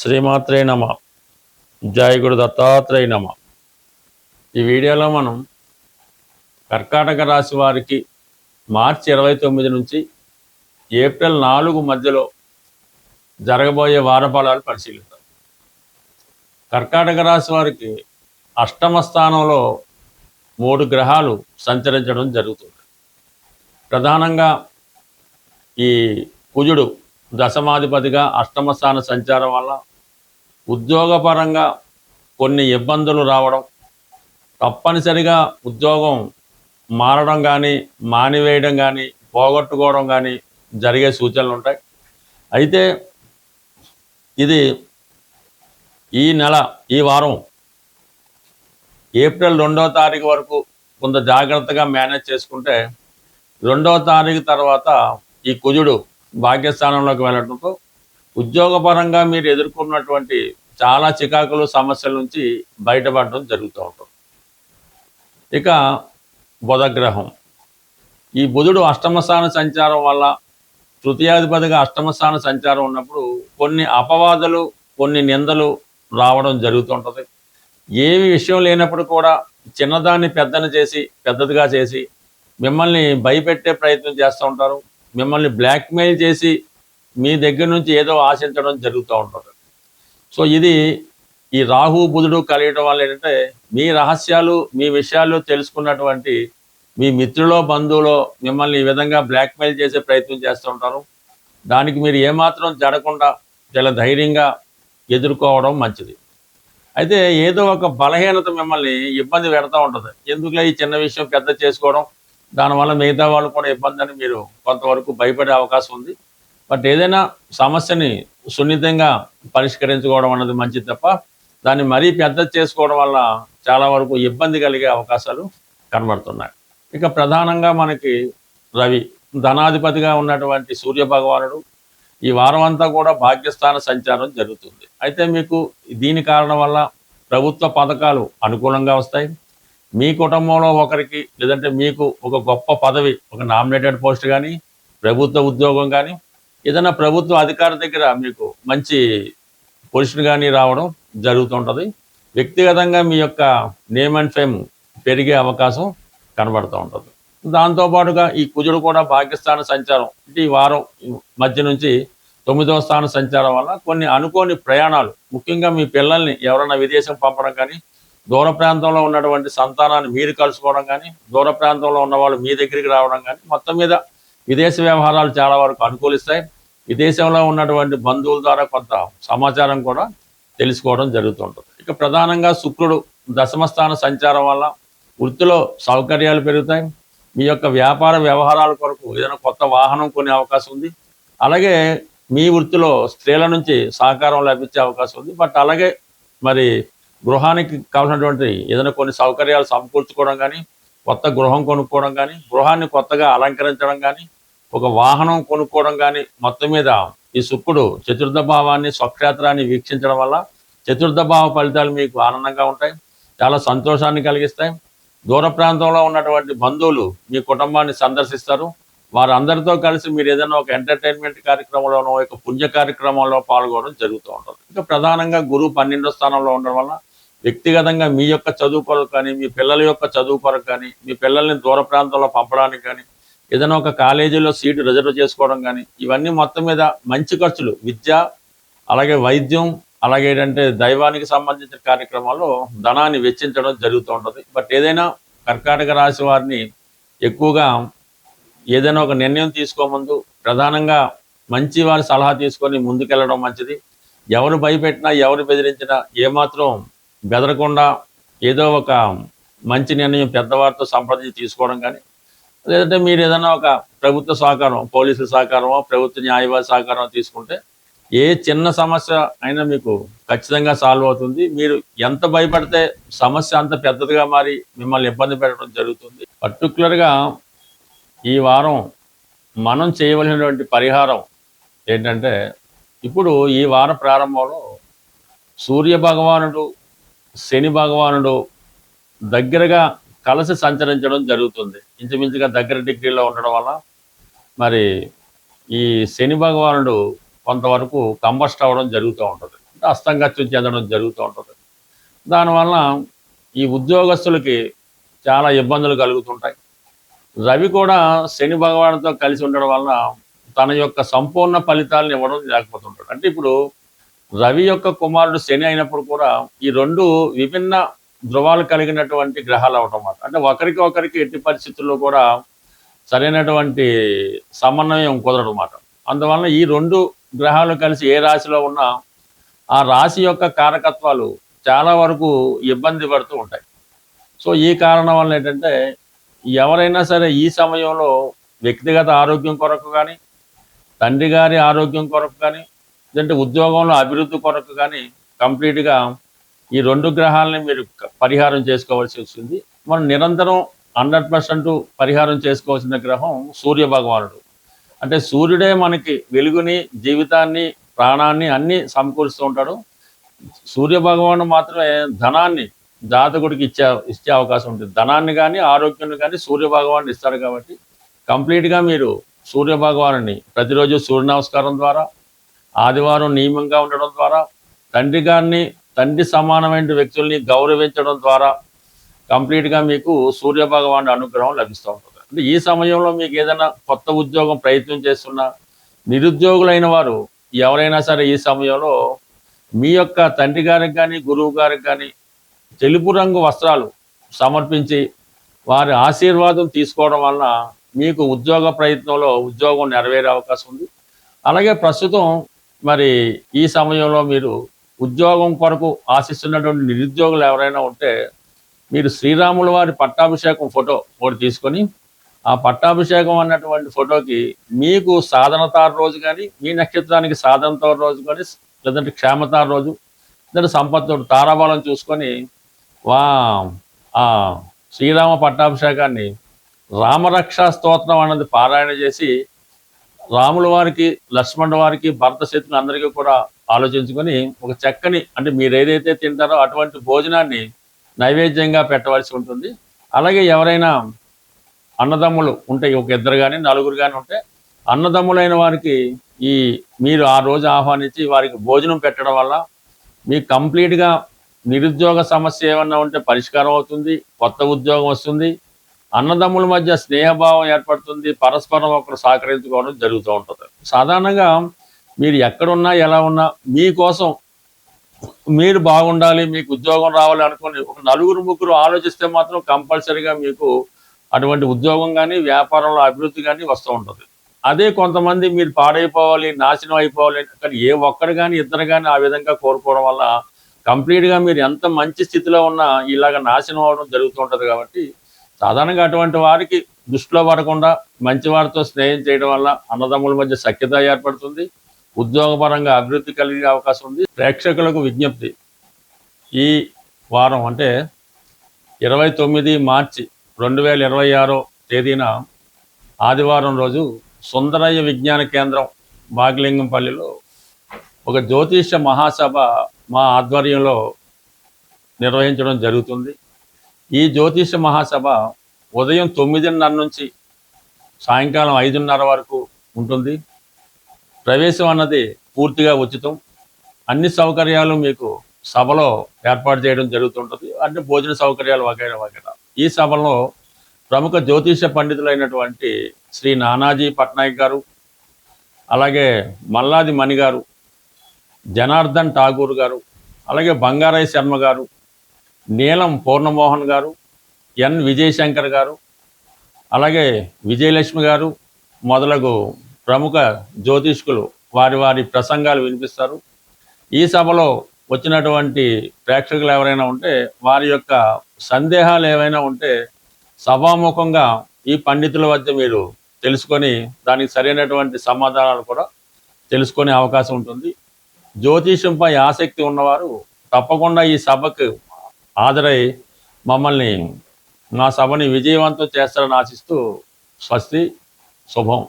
శ్రీమాత్రే నమ. జయ గురు దత్తాత్రేయ నమ. ఈ వీడియోలో మనం కర్కాటక రాశి వారికి మార్చి 29 నుంచి ఏప్రిల్ 4 మధ్యలో జరగబోయే వార ఫలాలు పరిశీలిద్దాం. కర్కాటక రాశి వారికి అష్టమ స్థానంలో 3 గ్రహాలు సంచరించడం జరుగుతుంది. ప్రధానంగా ఈ కుజుడు దశమాధిపతిగా అష్టమ స్థాన సంచారం వల్ల ఉద్యోగపరంగా కొన్ని ఇబ్బందులు రావడం, తప్పనిసరిగా ఉద్యోగం మారడం కానీ మానివేయడం కానీ పోగొట్టుకోవడం కానీ జరిగే సూచనలు ఉంటాయి. అయితే ఇది ఈ వారం ఏప్రిల్ 2వ తారీఖు వరకు కొంత జాగ్రత్తగా మేనేజ్ చేసుకుంటే 2వ తారీఖు తర్వాత ఈ కుజుడు భాగ్యస్థానంలోకి వెళ్ళడంతో ఉద్యోగపరంగా మీరు ఎదుర్కొన్నటువంటి చాలా చికాకులు సమస్యల నుంచి బయటపడడం జరుగుతూ ఉంటుంది. ఇక బుధగ్రహం, ఈ బుధుడు అష్టమస్థాన సంచారం వల్ల తృతీయాధిపతిగా అష్టమస్థాన సంచారం ఉన్నప్పుడు కొన్ని అపవాదులు కొన్ని నిందలు రావడం జరుగుతుంటుంది. ఏమి విషయం లేనప్పుడు కూడా చిన్నదాన్ని పెద్దదిగా చేసి మిమ్మల్ని భయపెట్టే ప్రయత్నం చేస్తూ ఉంటారు. మిమ్మల్ని బ్లాక్మెయిల్ చేసి మీ దగ్గర నుంచి ఏదో ఆశించడం జరుగుతూ ఉంటుంది. సో ఇది ఈ రాహు బుధుడు కలియడం వల్ల ఏంటంటే మీ రహస్యాలు మీ విషయాలు తెలుసుకున్నటువంటి మీ మిత్రులో బంధువులో మిమ్మల్ని ఈ విధంగా బ్లాక్మెయిల్ చేసే ప్రయత్నం చేస్తూ ఉంటారు. దానికి మీరు ఏమాత్రం జడకుండా చాలా ధైర్యంగా ఎదుర్కోవడం మంచిది. అయితే ఏదో ఒక బలహీనత మిమ్మల్ని ఇబ్బంది పెడతా ఉంటుంది. ఎందుకులే ఈ చిన్న విషయం పెద్ద చేసుకోవడం, దానివల్ల మిగతా వాళ్ళు కూడా ఇబ్బంది అని మీరు కొంతవరకు భయపడే అవకాశం ఉంది. బట్ ఏదైనా సమస్యని సున్నితంగా పరిష్కరించుకోవడం అన్నది మంచిది తప్ప దాన్ని మరీ పెద్ద చేసుకోవడం వల్ల చాలా వరకు ఇబ్బంది కలిగే అవకాశాలు కనబడుతున్నాయి. ఇక ప్రధానంగా మనకి రవి ధనాధిపతిగా ఉన్నటువంటి సూర్య భగవానుడు ఈ వారం అంతా కూడా భాగ్యస్థాన సంచారం జరుగుతుంది. అయితే మీకు దీని కారణం వల్ల ప్రభుత్వ పథకాలు అనుకూలంగా వస్తాయి. మీ కుటుంబంలో ఒకరికి లేదంటే మీకు ఒక గొప్ప పదవి, ఒక నామినేటెడ్ పోస్ట్ కానీ ప్రభుత్వ ఉద్యోగం కానీ ఏదైనా ప్రభుత్వ అధికారి దగ్గర మీకు మంచి పొజిషన్ కానీ రావడం జరుగుతుంటుంది. వ్యక్తిగతంగా మీ యొక్క నేమ్ అండ్ ఫేమ్ పెరిగే అవకాశం కనబడుతూ ఉంటుంది. దాంతోపాటుగా ఈ కుజుడు కూడా భాగ్యస్థాన సంచారం ఈ వారం మధ్య నుంచి 9వ స్థాన సంచారం వల్ల కొన్ని అనుకోని ప్రయాణాలు, ముఖ్యంగా మీ పిల్లల్ని ఎవరైనా విదేశం పంపడం కానీ, దూర ప్రాంతంలో ఉన్నటువంటి సంతానాన్ని మీరు కలుసుకోవడం కానీ, దూర ప్రాంతంలో ఉన్న వాళ్ళు మీ దగ్గరికి రావడం కానీ, మొత్తం మీద విదేశీ వ్యవహారాలు చాలా వరకు అనుకూలిస్తాయి. విదేశంలో ఉన్నటువంటి బంధువుల ద్వారా కొంత సమాచారం కూడా తెలుసుకోవడం జరుగుతుంటుంది. ఇక ప్రధానంగా శుక్రుడు దశమస్థాన సంచారం వల్ల వృత్తిలో సౌకర్యాలు పెరుగుతాయి. మీ యొక్క వ్యాపార వ్యవహారాల కొరకు ఏదైనా కొత్త వాహనం కొనే అవకాశం ఉంది. అలాగే మీ వృత్తిలో స్త్రీల నుంచి సహకారం లభించే అవకాశం ఉంది. బట్ అలాగే మరి గృహానికి కావాల్సినటువంటి ఏదైనా కొన్ని సౌకర్యాలు సమకూర్చుకోవడం కానీ, కొత్త గృహం కొనుక్కోవడం కానీ, గృహాన్ని కొత్తగా అలంకరించడం కానీ, ఒక వాహనం కొనుక్కోవడం కానీ, మొత్తం మీద ఈ శుక్రుడు చతుర్థ భావాన్ని స్వక్షేత్రాన్ని వీక్షించడం వల్ల చతుర్థ భావ ఫలితాలు మీకు ఆనందంగా ఉంటాయి, చాలా సంతోషాన్ని కలిగిస్తాయి. దూర ప్రాంతంలో ఉన్నటువంటి బంధువులు మీ కుటుంబాన్ని సందర్శిస్తారు. వారందరితో కలిసి మీరు ఏదైనా ఒక ఎంటర్టైన్మెంట్ కార్యక్రమంలోనో ఒక పుణ్య కార్యక్రమంలో పాల్గొనడం జరుగుతూ ఉంటుంది. ఇంకా ప్రధానంగా గురువు 12వ స్థానంలో ఉండడం వల్ల వ్యక్తిగతంగా మీ యొక్క చదువు కొరకు కానీ, మీ పిల్లల యొక్క చదువు కొరకు కానీ, మీ పిల్లల్ని దూర ప్రాంతంలో పంపడానికి కానీ, ఏదైనా ఒక కాలేజీలో సీటు రిజర్వ్ చేసుకోవడం కానీ, ఇవన్నీ మొత్తం మీద మంచి ఖర్చులు, విద్య అలాగే వైద్యం అలాగే ఏంటంటే దైవానికి సంబంధించిన కార్యక్రమాల్లో ధనాన్ని వెచ్చించడం జరుగుతూ ఉంటుంది. బట్ ఏదైనా కర్కాటక రాశి వారిని ఎక్కువగా ఏదైనా ఒక నిర్ణయం తీసుకోముందు ప్రధానంగా మంచి వారి సలహా తీసుకొని ముందుకెళ్ళడం మంచిది. ఎవరు భయపెట్టినా ఎవరు బెదిరించినా ఏమాత్రం బెదరకుండా ఏదో ఒక మంచి నిర్ణయం పెద్దవారితో సంప్రదించి తీసుకోవడం కానీ, లేదంటే మీరు ఏదైనా ఒక ప్రభుత్వ సహకారం, పోలీసుల సహకారమో ప్రభుత్వ న్యాయవాది సహకారం తీసుకుంటే ఏ చిన్న సమస్య అయినా మీకు ఖచ్చితంగా సాల్వ్ అవుతుంది. మీరు ఎంత భయపడితే సమస్య అంత పెద్దదిగా మారి మిమ్మల్ని ఇబ్బంది పెట్టడం జరుగుతుంది. పర్టికులర్గా ఈ వారం మనం చేయవలసినటువంటి పరిహారం ఏంటంటే, ఇప్పుడు ఈ వార ప్రారంభంలో సూర్య భగవానుడు శని భగవానుడు దగ్గరగా కలిసి సంచరించడం జరుగుతుంది. ఇంచుమించుగా దగ్గర డిగ్రీలో ఉండడం వల్ల మరి ఈ శని భగవానుడు కొంతవరకు కంబస్ట్ అవ్వడం జరుగుతూ ఉంటుంది. అస్తంగత్యం చెందడం జరుగుతూ ఉంటుంది. దానివల్ల ఈ ఉద్యోగస్తులకి చాలా ఇబ్బందులు కలుగుతుంటాయి. రవి కూడా శని భగవానుడితో కలిసి ఉండడం వలన తన యొక్క సంపూర్ణ ఫలితాలను ఇవ్వడం లేకపోతుంటాడు. అంటే ఇప్పుడు రవి యొక్క కుమారుడు శని అయినప్పుడు కూడా ఈ రెండు విభిన్న ధృవాలు కలిగినటువంటి గ్రహాలు అవటం మాట. అంటే ఒకరికి ఒకరికి ఎట్టి పరిస్థితుల్లో కూడా సరైనటువంటి సమన్వయం కుదరడం మాట. అందువలన ఈ రెండు గ్రహాలు కలిసి ఏ రాశిలో ఉన్నా ఆ రాశి యొక్క కారకత్వాలు చాలా వరకు ఇబ్బంది పడుతూ ఉంటాయి. సో ఈ కారణం వల్ల ఏంటంటే ఎవరైనా సరే ఈ సమయంలో వ్యక్తిగత ఆరోగ్యం కొరకు కానీ, తండ్రి గారి ఆరోగ్యం కొరకు కానీ, లేదంటే ఉద్యోగంలో అభివృద్ధి కొరకు కానీ కంప్లీట్గా ఈ రెండు గ్రహాలని మీరు పరిహారం చేసుకోవాల్సి వస్తుంది. మనం నిరంతరం 100% పరిహారం చేసుకోవాల్సిన గ్రహం సూర్య భగవానుడు. అంటే సూర్యుడే మనకి వెలుగుని, జీవితాన్ని, ప్రాణాన్ని అన్నీ సమకూరుస్తూ ఉంటాడు. సూర్య భగవాను మాత్రమే ధనాన్ని జాతకుడికి ఇచ్చే అవకాశం ఉంటుంది. ధనాన్ని కానీ, ఆరోగ్యాన్ని కానీ సూర్య భగవానుడు ఇస్తాడు. కాబట్టి కంప్లీట్గా మీరు సూర్య భగవానుని ప్రతిరోజు సూర్య నమస్కారం ద్వారా, ఆదివారం నియమంగా ఉండడం ద్వారా, తండ్రి గారిని, తండ్రి సమానమైన వ్యక్తుల్ని గౌరవించడం ద్వారా కంప్లీట్గా మీకు సూర్య భగవానుడి అనుగ్రహం లభిస్తూ ఉంటుంది. అంటే ఈ సమయంలో మీకు ఏదైనా కొత్త ఉద్యోగం ప్రయత్నం చేస్తున్న నిరుద్యోగులైన వారు ఎవరైనా సరే ఈ సమయంలో మీ యొక్క తండ్రి గారికి కానీ, గురువు గారికి కానీ తెలుపు రంగు వస్త్రాలు సమర్పించి వారి ఆశీర్వాదం తీసుకోవడం వలన మీకు ఉద్యోగ ప్రయత్నంలో ఉద్యోగం నెరవేరే అవకాశం ఉంది. అలాగే ప్రస్తుతం మరి ఈ సమయంలో మీరు ఉద్యోగం కొరకు ఆశిస్తున్నటువంటి నిరుద్యోగులు ఎవరైనా ఉంటే మీరు శ్రీరాముల వారి పట్టాభిషేకం ఫోటో ఒకటి తీసుకొని ఆ పట్టాభిషేకం అన్నటువంటి ఫోటోకి మీకు సాధనతార రోజు కానీ, మీ నక్షత్రానికి సాధనతార రోజు కానీ, లేదంటే క్షేమతార రోజు, లేదంటే సంపత్తు తారాబలం చూసుకొని ఆ శ్రీరామ పట్టాభిషేకాన్ని రామరక్షా స్తోత్రం అన్నది పారాయణ చేసి రాముల వారికి, లక్ష్మణుల వారికి, భరత శత్రులు అందరికీ కూడా ఆలోచించుకొని ఒక చక్కని, అంటే మీరు ఏదైతే తింటారో అటువంటి భోజనాన్ని నైవేద్యంగా పెట్టవలసి ఉంటుంది. అలాగే ఎవరైనా అన్నదమ్ములు ఉంటే, ఒక ఇద్దరు కానీ, నలుగురు కానీ ఉంటే అన్నదమ్ములైన వారికి మీరు ఆ రోజు ఆహ్వానించి వారికి భోజనం పెట్టడం వల్ల మీకు కంప్లీట్గా నిరుద్యోగ సమస్య ఏమన్నా ఉంటే పరిష్కారం అవుతుంది, కొత్త ఉద్యోగం వస్తుంది, అన్నదమ్ముల మధ్య స్నేహభావం ఏర్పడుతుంది, పరస్పరం ఒకరు సహకరించుకోవడం జరుగుతూ ఉంటుంది. సాధారణంగా మీరు ఎక్కడున్నా ఎలా ఉన్నా మీకోసం మీరు బాగుండాలి, మీకు ఉద్యోగం రావాలి అనుకుని ఒక నలుగురు ముగ్గురు ఆలోచిస్తే మాత్రం కంపల్సరీగా మీకు అటువంటి ఉద్యోగం కానీ, వ్యాపారంలో అభివృద్ధి కానీ వస్తూ ఉంటుంది. అదే కొంతమంది మీరు పాడైపోవాలి, నాశనం అయిపోవాలి కానీ ఏ ఒక్కరు కానీ, ఇద్దరు కానీ ఆ విధంగా కోరుకోవడం వల్ల కంప్లీట్గా మీరు ఎంత మంచి స్థితిలో ఉన్నా ఇలాగ నాశనం అవడం జరుగుతూ ఉంటుంది. కాబట్టి సాధారణంగా అటువంటి వారికి దృష్టిలో పడకుండా మంచి వారితో స్నేహం చేయడం వల్ల అన్నదమ్ముల మధ్య సఖ్యత ఏర్పడుతుంది, ఉద్యోగపరంగా అభివృద్ధి కలిగే అవకాశం ఉంది. ప్రేక్షకులకు విజ్ఞప్తి, ఈ వారం అంటే 29 మార్చి 2026 తేదీన ఆదివారం రోజు సుందరయ్య విజ్ఞాన కేంద్రం బాగిలింగంపల్లిలో ఒక జ్యోతిష్య మహాసభ మా ఆధ్వర్యంలో నిర్వహించడం జరుగుతుంది. ఈ జ్యోతిష్య మహాసభ ఉదయం 9:30 నుంచి సాయంకాలం 5:30 వరకు ఉంటుంది. ప్రవేశం అన్నది పూర్తిగా ఉచితం. అన్ని సౌకర్యాలు మీకు సభలో ఏర్పాటు చేయడం జరుగుతుంటుంది. అంటే భోజన సౌకర్యాలు వగైరా వగైరా. ఈ సభలో ప్రముఖ జ్యోతిష పండితులైనటువంటి శ్రీ నానాజీ పట్నాయక్ గారు, అలాగే మల్లాది మణి గారు, జనార్దన్ ఠాగూర్ గారు, అలాగే బంగారయ్య శర్మ గారు, నీలం పూర్ణమోహన్ గారు, ఎన్ విజయశంకర్ గారు, అలాగే విజయలక్ష్మి గారు మొదలగు ప్రముఖ జ్యోతిష్కులు వారి వారి ప్రసంగాలు వినిపిస్తారు. ఈ సభలో వచ్చినటువంటి ప్రేక్షకులు ఎవరైనా ఉంటే వారి యొక్క సందేహాలు ఏవైనా ఉంటే సభాముఖంగా ఈ పండితుల వద్ద మీరు తెలుసుకొని దానికి సరైనటువంటి సమాధానాలు కూడా తెలుసుకునే అవకాశం ఉంటుంది. జ్యోతిషంపై ఆసక్తి ఉన్నవారు తప్పకుండా ఈ సభకు హాజరై మమ్మల్ని, మా సభని విజయవంతం చేస్తారని ఆశిస్తూ స్వస్తి, శుభం.